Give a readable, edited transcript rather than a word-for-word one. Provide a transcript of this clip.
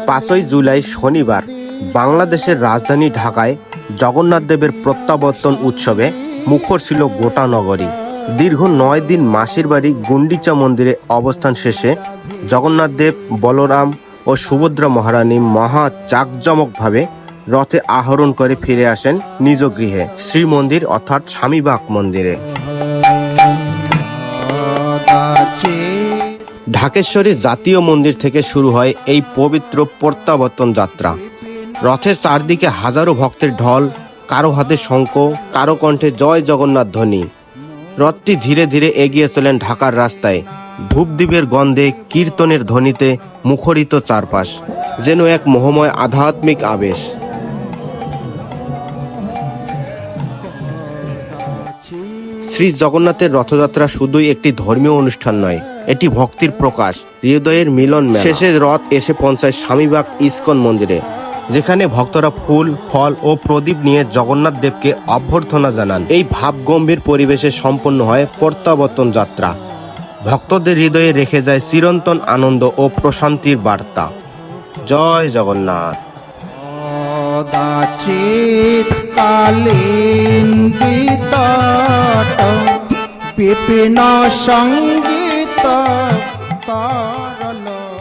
5ই জুলাই শনিবার বাংলাদেশের রাজধানী ঢাকায় জগন্নাথ দেবের প্রত্যাবর্তন উৎসবে মুখর ছিল গোটা নগরী। দীর্ঘ 9 দিন মাসির বাড়ি গুন্ডিচা মন্দিরে অবস্থান শেষে জগন্নাথ দেব, বলরাম ও সুভদ্রা মহারানী মহা জাঁকজমকভাবে রথে আরোহণ করে ফিরে আসেন নিজ গৃহে শ্রীমন্দির অর্থাৎ স্বামীবাগ মন্দিরে। ঢাকেশ্বরী জাতীয় মন্দির থেকে শুরু হয় এই পবিত্র প্রত্যাবর্তন যাত্রা। রথের চারদিকে হাজারো ভক্তের ঢল, কারো হাতে শঙ্খ, কারো কণ্ঠে জয় জগন্নাথ ধ্বনি। রথটি ধীরে ধীরে এগিয়ে চলেন ঢাকার রাস্তায়। ধূপদীপের গন্ধে, কীর্তনের ধ্বনিতে মুখরিত চারপাশ, যেন এক মোহময় আধ্যাত্মিক আবেশ। শ্রী জগন্নাথের রথযাত্রা শুধুই একটি ধর্মীয় অনুষ্ঠান নয়, এটি ভক্তির প্রকাশ, হৃদয়ের মিলন মেলা। শেষে রথ এসে পৌঁছায় স্বামীবাগ ইস্কন মন্দিরে, যেখানে ভক্তরা ফুল, ফল ও প্রদীপ নিয়ে জগন্নাথ দেবকে অভ্যর্থনা জানান। এই ভাবগম্ভীর পরিবেশে সম্পন্ন হয় প্রত্যাবর্তন যাত্রা। ভক্তদের হৃদয়ে রেখে যায় চিরন্তন আনন্দ ও প্রশান্তির বার্তা। জয় জগন্নাথ। বিপিন সঙ্গীত